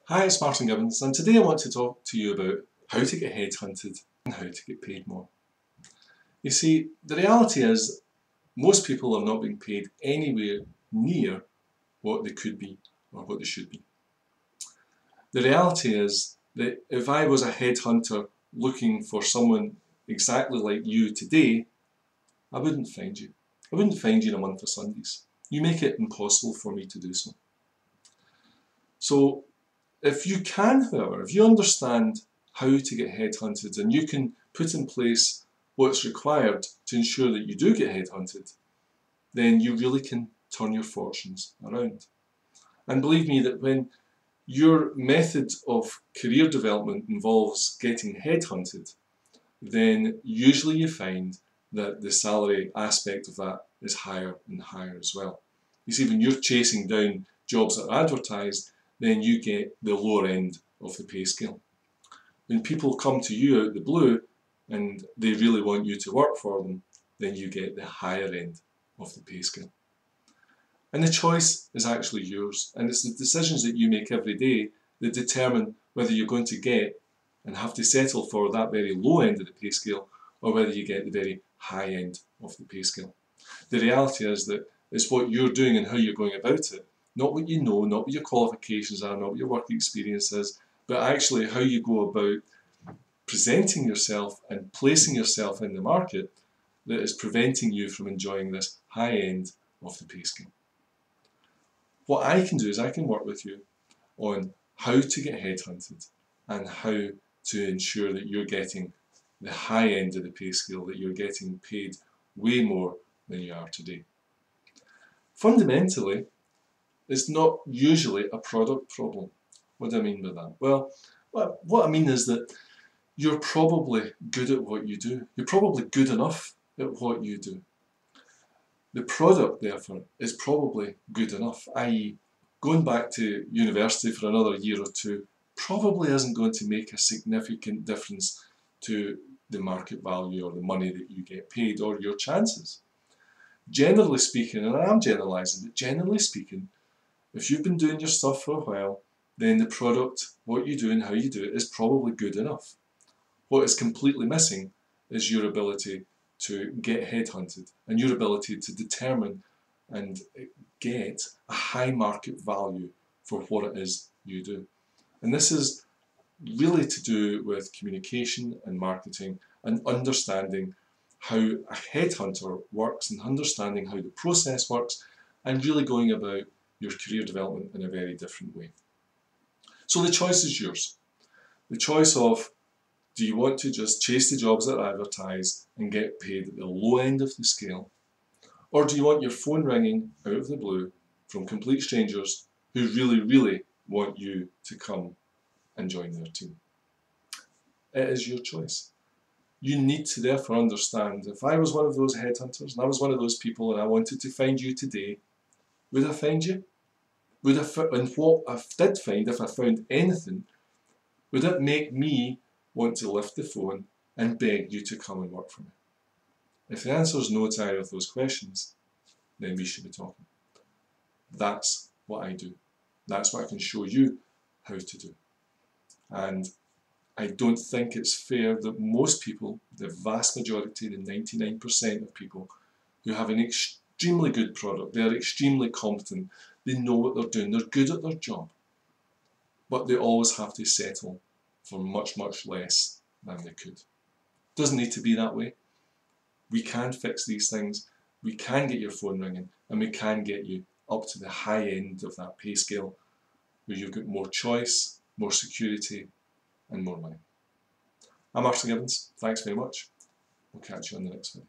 Hi, it's Martin Gibbons, and today I want to talk to you about how to get headhunted and how to get paid more. You see, the reality is most people are not being paid anywhere near what they could be or what they should be. The reality is that if I was a headhunter looking for someone exactly like you today, I wouldn't find you. I wouldn't find you in a month of Sundays. You make it impossible for me to do so. So, if you can, however, if you understand how to get headhunted and you can put in place what's required to ensure that you do get headhunted, then you really can turn your fortunes around. And believe me that when your method of career development involves getting headhunted, then usually you find that the salary aspect of that is higher and higher as well. You see, when you're chasing down jobs that are advertised, then you get the lower end of the pay scale. When people come to you out of the blue and they really want you to work for them, then you get the higher end of the pay scale. And the choice is actually yours, and it's the decisions that you make every day that determine whether you're going to get and have to settle for that very low end of the pay scale or whether you get the very high end of the pay scale. The reality is that it's what you're doing and how you're going about it, not what you know, not what your qualifications are, not what your work experience is, but actually how you go about presenting yourself and placing yourself in the market that is preventing you from enjoying this high end of the pay scale. What I can do is I can work with you on how to get headhunted and how to ensure that you're getting the high end of the pay scale, that you're getting paid way more than you are today. Fundamentally, it's not usually a product problem. What do I mean by that? Well, what I mean is that you're probably good at what you do. You're probably good enough at what you do. The product, therefore, is probably good enough, i.e., going back to university for another year or two probably isn't going to make a significant difference to the market value or the money that you get paid or your chances. Generally speaking, and I am generalising, but generally speaking, if you've been doing your stuff for a while, then the product, what you do and how you do it, is probably good enough. What is completely missing is your ability to get headhunted and your ability to determine and get a high market value for what it is you do. And this is really to do with communication and marketing and understanding how a headhunter works and understanding how the process works and really going about your career development in a very different way. So the choice is yours. The choice of, do you want to just chase the jobs that are advertised and get paid at the low end of the scale? Or do you want your phone ringing out of the blue from complete strangers who really, really want you to come and join their team? It is your choice. You need to therefore understand, if I was one of those headhunters and I was one of those people and I wanted to find you today, would I find you? And what I did find, if I found anything, would it make me want to lift the phone and beg you to come and work for me? If the answer is no to either of those questions, then we should be talking. That's what I do. That's what I can show you how to do. And I don't think it's fair that most people, the vast majority, the 99% of people who have an extremely good product, they're extremely competent, they know what they're doing, they're good at their job, but they always have to settle for much, much less than they could. Doesn't need to be that way. We can fix these things, we can get your phone ringing, and we can get you up to the high end of that pay scale where you've got more choice, more security, and more money. I'm Martin Gibbons, thanks very much. We'll catch you on the next video.